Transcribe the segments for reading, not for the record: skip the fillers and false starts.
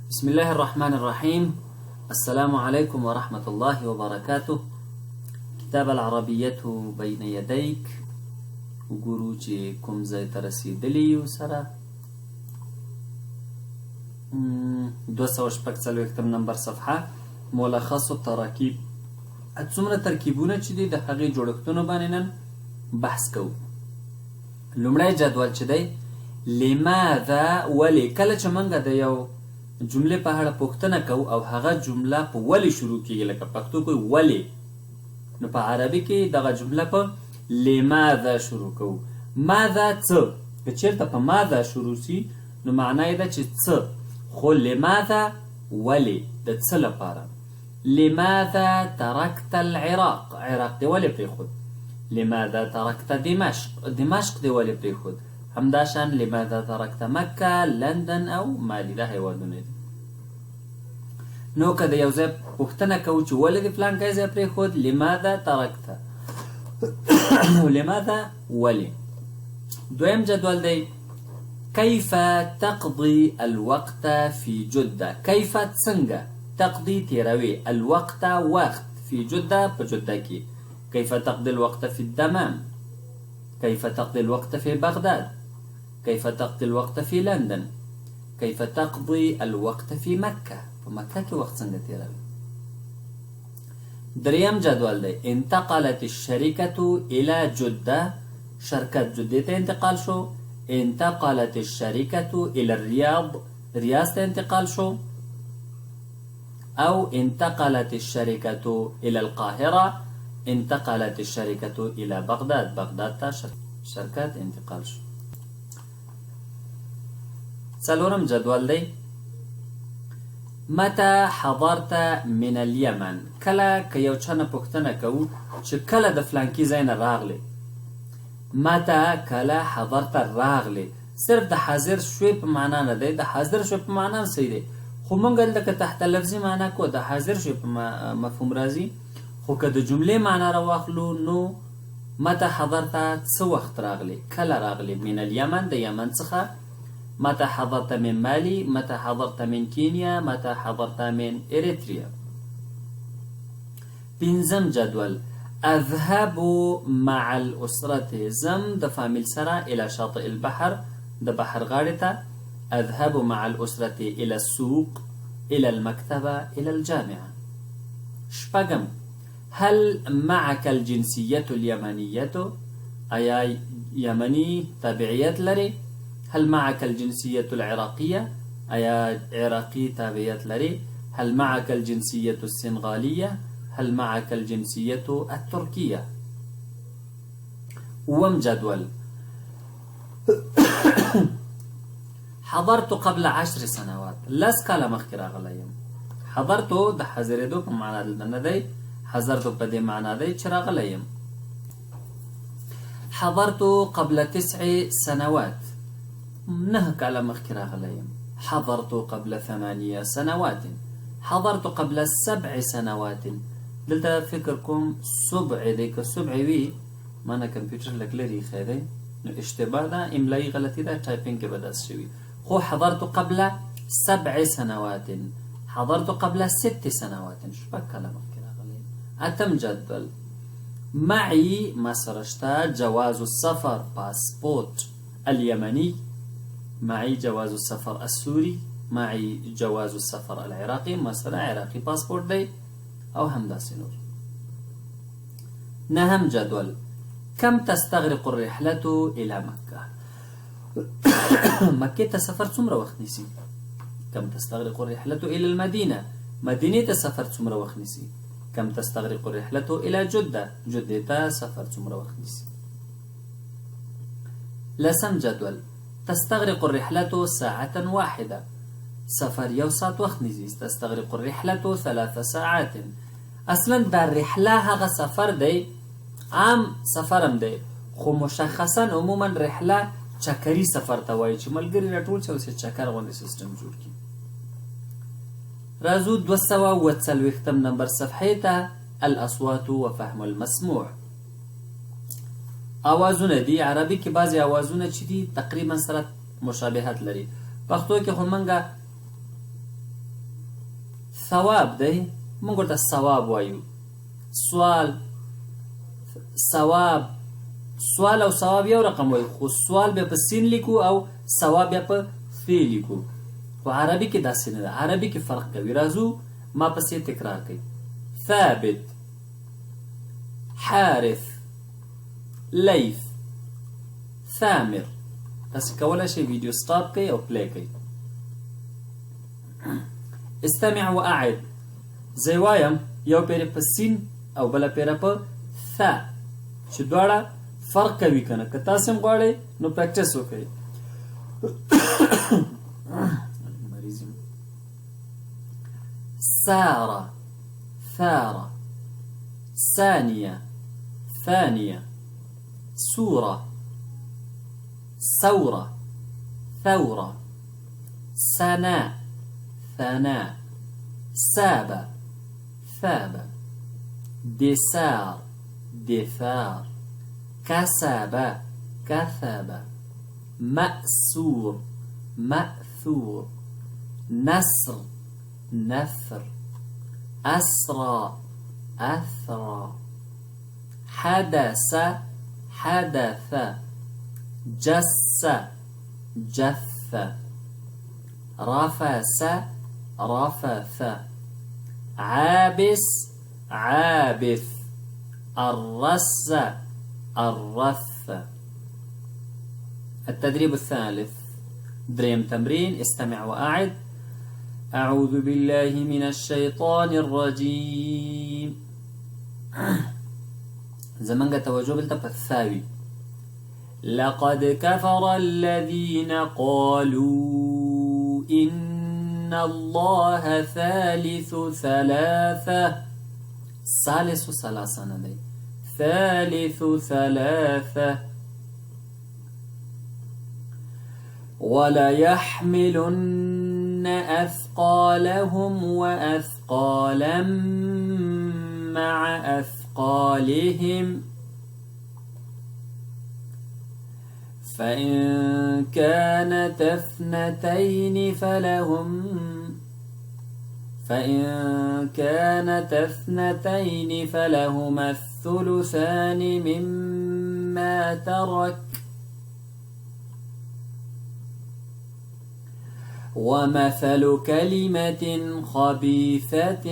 بسم الله الرحمن الرحيم. السلام عليكم ورحمة الله وبركاته. کتاب العربیة بین یدیک وګورو چې کوم ځای ته رسیدلی یو سره 246 نمبر صفحه ملخص التراکیب. څومره ترکیبونه چې دي د هغې جوړښتونو باندې نن بحث کوو. لومړی جدول چې دی لماذا ولې. کله چې موږ د یو جملې په اړه پوښتنه کوو او هغه جمله په ولې شروع کیږي، لکه پښتو کوي ولې، نو په عربي کې دغه جمله په لماذا شروع کوو. ماذا څه، که چېرته په ماذا شروع سي نو معنا یې ده چې څه، خو لماذا ولې د څه لپاره. لماذا ترکت العراق، عراق دی ولې پرېښود. لماذا ترکت دمشق، دمشق دی ولې پرېښود. همداشان لماذا ترکت مکه، لندن او مالی، دا هیوادونه دي. نو که د یو ځای پوښتنه کوو چې ولې د فلانکی ځای پرېښود، لماذا ترکت، لماذا ولې. دویم جدول دی کیف تقضي الوقت في جده. کیف څنګه، تقضي تیروي، الوقت وقت، في جده په جده کې. کیف تقضي الوقت في الدمام، كيف تقضي الوقت في بغداد، كيف تقضي الوقت في لندن، كيف تقضي الوقت في مكة. په مکه کې وخت څنګه تیروي. دریم جدول دی انتقلت الشركة إلى جدة، شرکت جدې ته انتقال شو. انتقلت الشركة إلى الرياض، ریاض ته انتقال شو. او انتقلت الشركة إلى القاهرة، انتقلت الشركة إلى بغداد، بغداد ته شرکت انتقال شو. څلورم جدول دی متى حضرت من اليمن. کله که یو چا نه پوښتنه کوو چې کله د فلانکي ځای نه راغلی. متى کله حضرت راغلی، صرف د حاضر شوی په معنا نه دی، د حاضر شوی په معنا صحیح دی، خو موږ دلته تحت لفظي معنا کو د حاضر شوی په مفهوم راځي. خو که د جملې معنا راواخلو نو متى حضرت څه وخت راغلی، کله راغلی. من اليمن، د یمن څخه. متى حضرت من مالي، متى حضرت من کینیا، متى حضرت من اريتريا. پنځم جدول اذهب مع الاسرة، زم د فامیل سره الى شاطئ البحر، د بحر غاړې ته. اذهب مع الاسرة الى السوق، الى المكتبة، الى الجامعة. شپږم هل معك الجنسية اليمنية، ایا یمني تابعیت لري. هل معك الجنسية العراقية، ایا عراقي تابعیت لري. هل معك الجنسية السنغالية، هل معك الجنسية التركية. اووم جدول حضرت قبل 10 سنوات، لس کاله مخکې راغلی یم. حضرتو د حاضرېدو په معنا دلته نه دی، حضرتو په دې معنا دی چې راغلی یم. حضرت قبل 9 سنوات، 9 کاله مخکې راغلی یم. حضرت قبل 8 سنوات، حضرت قبل 7 سنوات. دلته فکر کوم سبع دی، که سبع وي مانه کمپیوټر لږ لرې ایښی دی نو اشتباه ده، املایي غلطي ده، ټایپینګ کې به داسې شوي. خو حضرت قبل 7 سنوات، حضرت قبل 6 سنوات، شپږ کاله مخکې راغلی. اتم جدول معي ما سره شته جواز السفر، پاسپورت اليمني، معي جواز السفر السوري، معي جواز السفر العراقي، ما سره عراقي پاسپورت دی او همداسې نور. نهم جدول كم تستغرق الرحلة إلى مكة. مکې ته سفر څومره وخت نیسي. كم تستغرق الرحلة إلى المدينة، مدینې ته سفر څومره وخت نیسي. كم تستغرق الرحلة إلى جدة، جدې ته سفر څومره وخت نیسي. لسم جدول تستغرق الرحلة ساعة واحدة، سفر یو ساعت وخت نیسي. تستغرق الرحلة 3 ساعات. اصلا دا رحله هغه سفر دی، عام سفر هم دی، خو مشخصا عموما رحله چکري سفر ته وایي چې ملګري راټول شي او چکر غوندې سیستم جوړ کړي. راځو 240 نمبر صفحې ته الاصوات وفهم المسموع. اوازونه دي عربي کې، بعضې اوازونه چې دي تقریبا سره مشابهت لري. پښتو کې خو منګه ثواب دی موږ ورته ثواب وایو. سوال ثواب، سوال او ثواب یو رقم وایو، خو سوال بیا په سین لیکو او ثواب بیا په فی لیکو. خو عربي کې داسې نه ده، عربي کې فرق کوي. راځو ما پسې تکرار کوي. ثابت، حارث، لیث، ثامر. تاسې کولی شئ ویډیو سټاپ کوئ او پلی کوئ. استمع و اعد، زه وایم یو پیره په سین او بله پیره په ث، چې دواړه فرق کوي که نه. که تاسې هم غواړئ نو پریکټس وکړئ. سارة، ثارة، ثانية، ثانية، سورة، ثورة، ثورة، ثناء، ثناء، ساب، ثاب، دثار، دثار، كسب، كثب، مأسور، مأثور، نسر، نثر، أسرى، أثرى، حدث، حدث، جس، جث، رفس، رفث، عابس، عابث، الرس، الرث. التدريب الثالث، دريم تمرين. استمع وأعد. أعوذ بالله من الشيطان الرجيم. زمانك توجه بالتبت الثاوي. لقد كفر الذين قالوا إن الله ثالث ثلاثة. ثالث ثلاثة ندي، ثالث ثلاثة. وليحملن أثقالهم وأثقالا مع أثقالهم، فإن كانت اثنتين فلهما الثلثان مما ترك، ومثل كلمة خبيثة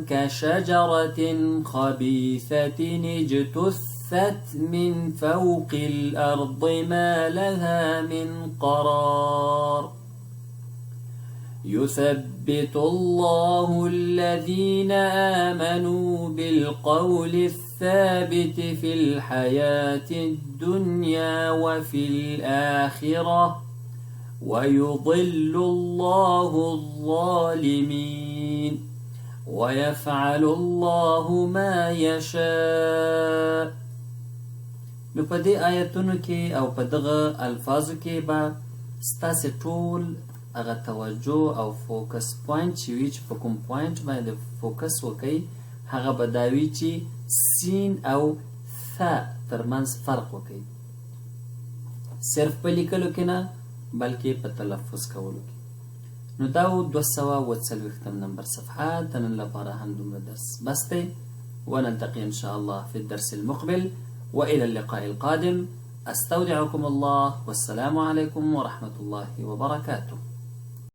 كشجرة خبيثة اجتثت من فوق الأرض ما لها من قرار. يثبت الله الذين آمنوا بالقول الثابت في الحياة الدنيا وفي الآخرة، ويضل الله الظالمين، ويفعل الله ما يشاء. نو په دې آیتونو کې او په دغه الفاظو کې به ستاسې ټول هغه توجه او فوکس پوینټ چې وي، چې په کوم پوینټ باندې فوکس وکئ، هغه به دا وي چې سین او ث ترمنځ فرق وکئ. صرف په لیکلو کې نه بلکې په تلفظ کولو کې. نو دا 240 نمبر صفحه د نن لپاره هم دومره درس بس دی. ونلتقي إن شاء الله في الدرس المقبل، وإلى اللقاء القادم. أستودعكم الله، والسلام عليكم ورحمة الله وبركاته.